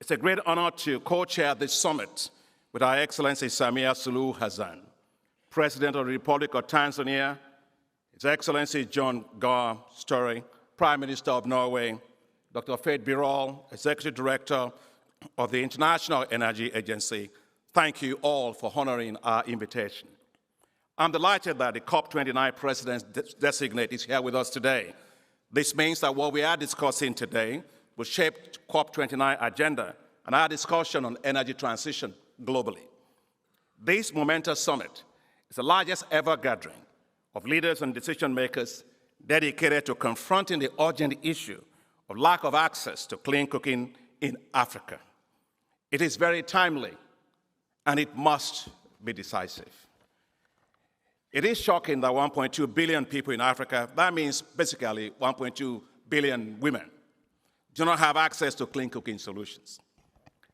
It's a great honor to co-chair this summit with Her Excellency Samia Suluhu Hassan, President of the Republic of Tanzania, His Excellency John Gahr Støre, Prime Minister of Norway, Dr. Fatih Birol, Executive Director of the International Energy Agency. Thank you all for honoring our invitation. I'm delighted that the COP29 President-designate is here with us today. This means that what we are discussing today will shape COP29 agenda and our discussion on energy transition globally. This momentous summit is the largest ever gathering of leaders and decision makers dedicated to confronting the urgent issue of lack of access to clean cooking in Africa. It is very timely, and it must be decisive. It is shocking that 1.2 billion people in Africa, that means basically 1.2 billion women, do not have access to clean cooking solutions.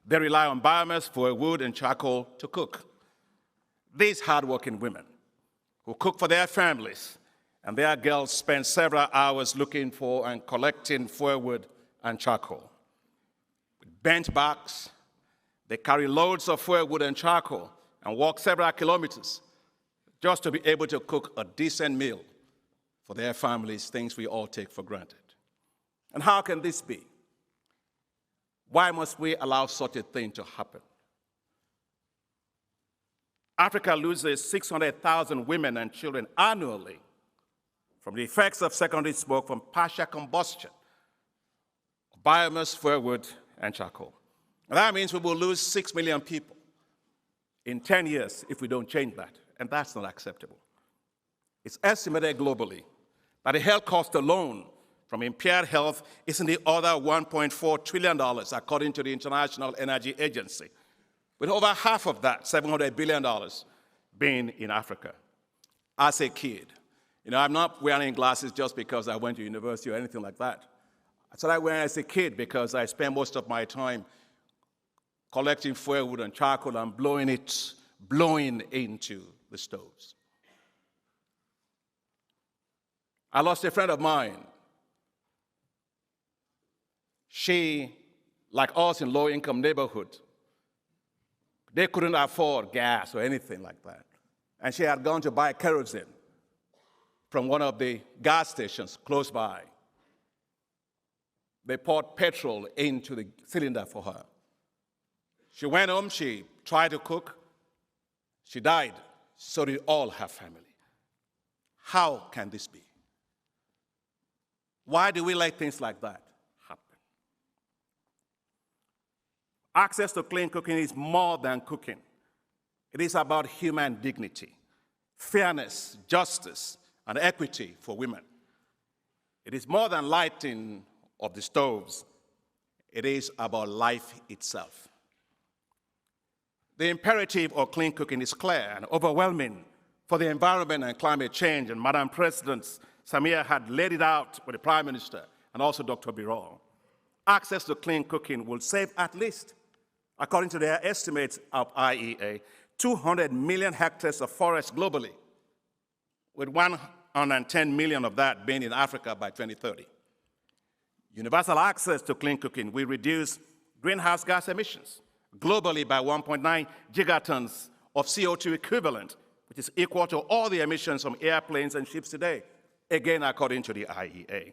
They rely on biomass for wood and charcoal to cook. These hardworking women who cook for their families and their girls spend several hours looking for and collecting firewood and charcoal. With bent backs, they carry loads of firewood and charcoal and walk several kilometers just to be able to cook a decent meal for their families, things we all take for granted. And how can this be? Why must we allow such a thing to happen? Africa loses 600,000 women and children annually from the effects of secondary smoke from partial combustion of biomass, firewood, and charcoal. And that means we will lose 6 million people in 10 years if we don't change that, and that's not acceptable. It's estimated globally that the health cost alone from impaired health is in the order of $1.4 trillion, according to the International Energy Agency, with over half of that, $700 billion, being in Africa. As a kid, I'm not wearing glasses just because I went to university or anything like that. I started wearing as a kid because I spent most of my time collecting firewood and charcoal and blowing into the stoves. I lost a friend of mine. She, like us in low-income neighborhood, they couldn't afford gas or anything like that. And she had gone to buy kerosene from one of the gas stations close by. They poured petrol into the cylinder for her. She went home, she tried to cook, she died. So did all her family. How can this be? Why do we let things like that happen? Access to clean cooking is more than cooking. It is about human dignity, fairness, justice, and equity for women. It is more than lighting of the stoves. It is about life itself. The imperative of clean cooking is clear and overwhelming for the environment and climate change, and Madam President Samia had laid it out with the Prime Minister and also Dr. Birol. Access to clean cooking will save at least, according to their estimates of IEA, 200 million hectares of forest globally, with 110 million of that being in Africa by 2030. Universal access to clean cooking will reduce greenhouse gas emissions globally by 1.9 gigatons of CO2 equivalent, which is equal to all the emissions from airplanes and ships today, again, according to the IEA.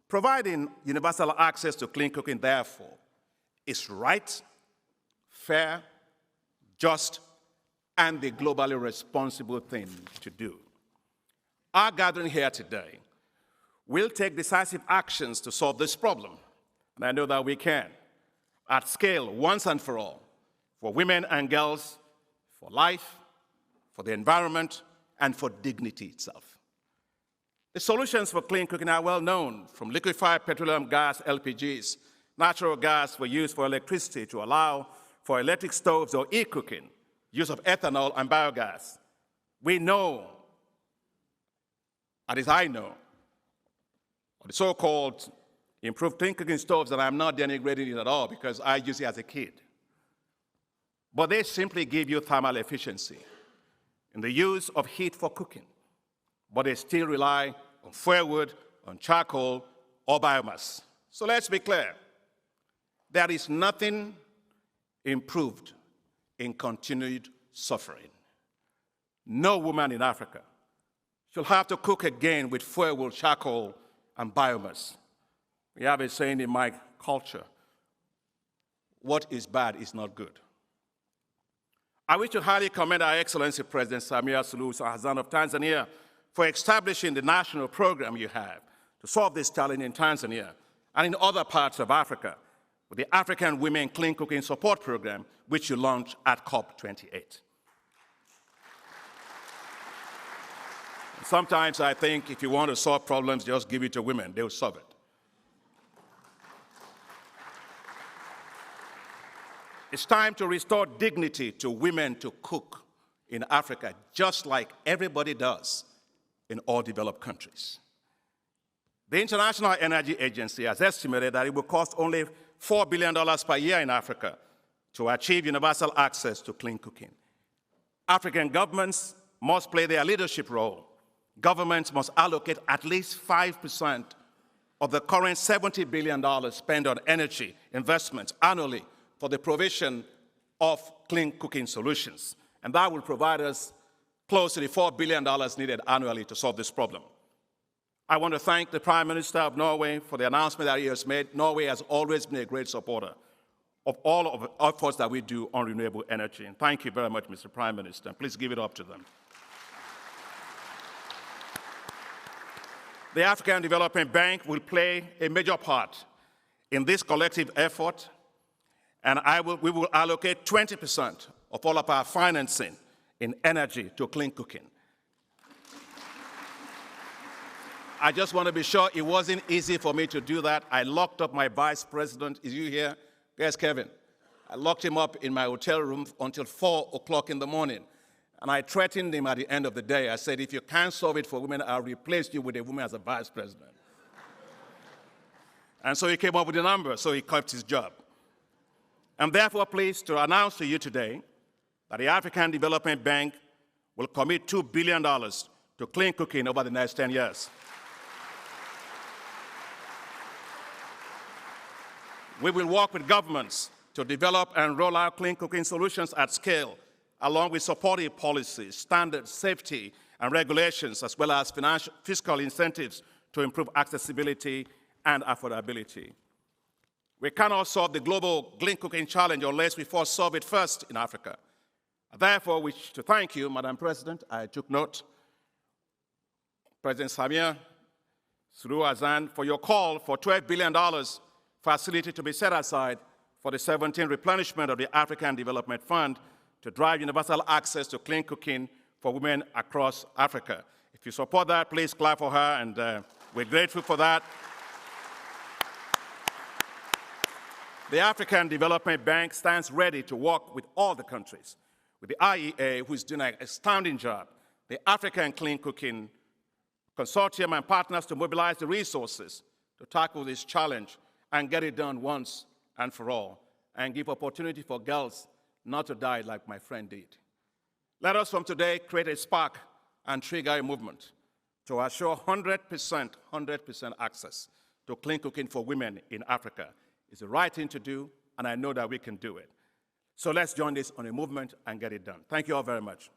Providing universal access to clean cooking, therefore, is right, fair, just, and the globally responsible thing to do. Our gathering here today will take decisive actions to solve this problem, and I know that we can, at scale, once and for all, for women and girls, for life, for the environment, and for dignity itself. The solutions for clean cooking are well known, from liquefied petroleum gas, LPGs, natural gas for use for electricity to allow for electric stoves or e-cooking, use of ethanol and biogas. We know, at least I know, of the so-called improved clean cooking stoves, and I'm not denigrating it at all because I used it as a kid. But they simply give you thermal efficiency in the use of heat for cooking, but they still rely on firewood, on charcoal, or biomass. So let's be clear. there is nothing improved in continued suffering. No woman in Africa should have to cook again with fuel, charcoal, and biomass. We have a saying in my culture, what is bad is not good. I wish to highly commend Our Excellency President Samia Suluhu Hassan of Tanzania for establishing the national program you have to solve this challenge in Tanzania and in other parts of Africa with the African Women Clean Cooking Support Program, which you launched at COP28. Sometimes I think if you want to solve problems, just give it to women, they'll solve it. It's time to restore dignity to women to cook in Africa, just like everybody does in all developed countries. The International Energy Agency has estimated that it will cost only $4 billion per year in Africa to achieve universal access to clean cooking. African governments must play their leadership role. Governments must allocate at least 5% of the current $70 billion spent on energy investments annually for the provision of clean cooking solutions. And that will provide us close to the $4 billion needed annually to solve this problem. I want to thank the Prime Minister of Norway for the announcement that he has made. Norway has always been a great supporter of all of the efforts that we do on renewable energy. And thank you very much, Mr. Prime Minister. Please give it up to them. The African Development Bank will play a major part in this collective effort, and we will allocate 20% of all of our financing in energy to clean cooking. I just want to be sure it wasn't easy for me to do that. I locked up my vice president. Is you here? Yes, Kevin. I locked him up in my hotel room until 4 o'clock in the morning. And I threatened him at the end of the day. I said, if you can't solve it for women, I'll replace you with a woman as a vice president. And so he came up with a number, so he kept his job. I'm therefore pleased to announce to you today that the African Development Bank will commit $2 billion to clean cooking over the next 10 years. We will work with governments to develop and roll out clean cooking solutions at scale, along with supportive policies, standards, safety, and regulations, as well as fiscal incentives to improve accessibility and affordability. We cannot solve the global clean cooking challenge unless we first solve it first in Africa. I therefore wish to thank you, Madam President. I took note, President Samia Suluhu Hassan, for your call for $12 billion facility to be set aside for the 17th replenishment of the African Development Fund to drive universal access to clean cooking for women across Africa. If you support that, please clap for her, and we're grateful for that. The African Development Bank stands ready to work with all the countries, with the IEA, who is doing an astounding job, the African Clean Cooking Consortium and partners to mobilize the resources to tackle this challenge and get it done once and for all, and give opportunity for girls not to die like my friend did. Let us from today create a spark and trigger a movement to assure 100% access to clean cooking for women in Africa. It's the right thing to do, and I know that we can do it. So let's join this on a movement and get it done. Thank you all very much.